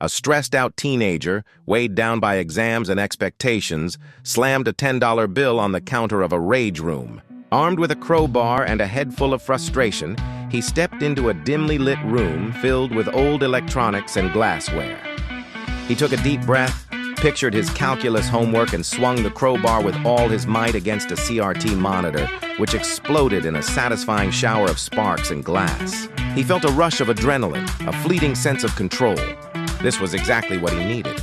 A stressed-out teenager, weighed down by exams and expectations, slammed a $10 bill on the counter of a rage room. Armed with a crowbar and a head full of frustration, he stepped into a dimly lit room filled with old electronics and glassware. He took a deep breath, pictured his calculus homework, and swung the crowbar with all his might against a CRT monitor, which exploded in a satisfying shower of sparks and glass. He felt a rush of adrenaline, a fleeting sense of control. This was exactly what he needed.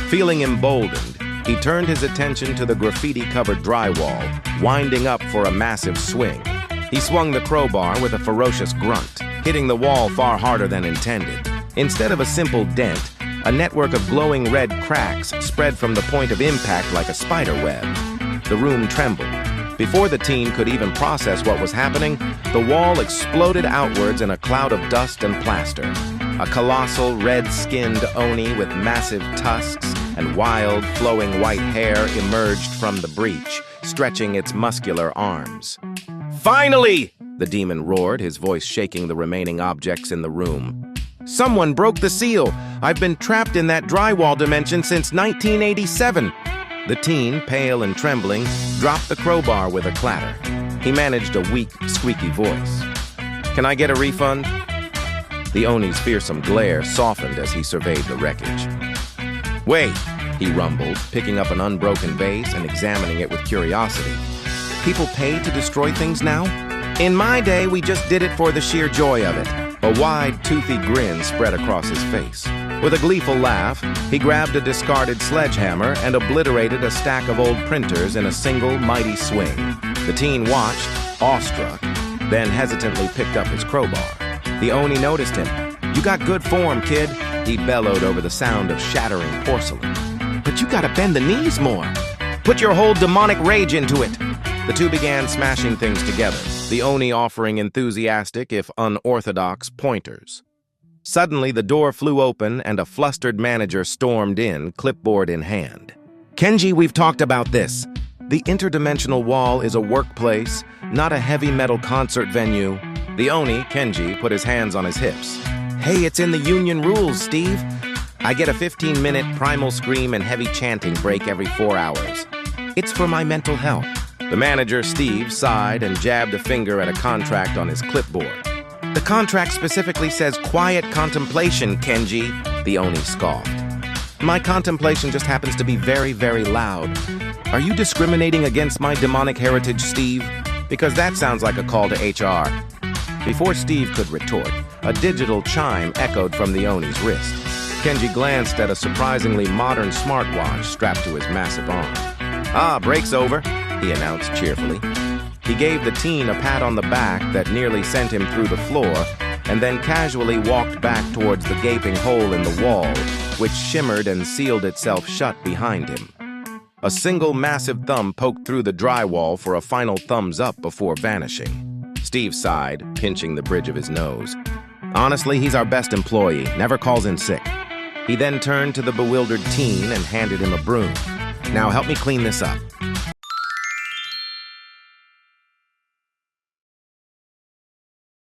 Feeling emboldened, he turned his attention to the graffiti-covered drywall, winding up for a massive swing. He swung the crowbar with a ferocious grunt, hitting the wall far harder than intended. Instead of a simple dent, a network of glowing red cracks spread from the point of impact like a spider web. The room trembled. Before the teen could even process what was happening, the wall exploded outwards in a cloud of dust and plaster. A colossal, red-skinned Oni with massive tusks and wild, flowing white hair emerged from the breach, stretching its muscular arms. "Finally!" the demon roared, his voice shaking the remaining objects in the room. "Someone broke the seal! I've been trapped in that drywall dimension since 1987! The teen, pale and trembling, dropped the crowbar with a clatter. He managed a weak, squeaky voice. "Can I get a refund?" The Oni's fearsome glare softened as he surveyed the wreckage. "Wait," he rumbled, picking up an unbroken vase and examining it with curiosity. "People pay to destroy things now? In my day, we just did it for the sheer joy of it." A wide, toothy grin spread across his face. With a gleeful laugh, he grabbed a discarded sledgehammer and obliterated a stack of old printers in a single, mighty swing. The teen watched, awestruck, then hesitantly picked up his crowbar. The Oni noticed him. "You got good form, kid," he bellowed over the sound of shattering porcelain. "But you gotta bend the knees more. Put your whole demonic rage into it." The two began smashing things together, the Oni offering enthusiastic, if unorthodox, pointers. Suddenly, the door flew open and a flustered manager stormed in, clipboard in hand. "Kenji, we've talked about this. The interdimensional wall is a workplace, not a heavy metal concert venue." The Oni, Kenji, put his hands on his hips. "Hey, it's in the union rules, Steve. I get a 15-minute primal scream and heavy chanting break every 4 hours. It's for my mental health." The manager, Steve, sighed and jabbed a finger at a contract on his clipboard. "The contract specifically says quiet contemplation, Kenji," the Oni scoffed. "My contemplation just happens to be very, very loud. Are you discriminating against my demonic heritage, Steve? Because that sounds like a call to HR." Before Steve could retort, a digital chime echoed from the Oni's wrist. Kenji glanced at a surprisingly modern smartwatch strapped to his massive arm. "Ah, break's over," he announced cheerfully. He gave the teen a pat on the back that nearly sent him through the floor, and then casually walked back towards the gaping hole in the wall, which shimmered and sealed itself shut behind him. A single massive thumb poked through the drywall for a final thumbs up before vanishing. Steve sighed, pinching the bridge of his nose. "Honestly, he's our best employee, never calls in sick." He then turned to the bewildered teen and handed him a broom. "Now help me clean this up."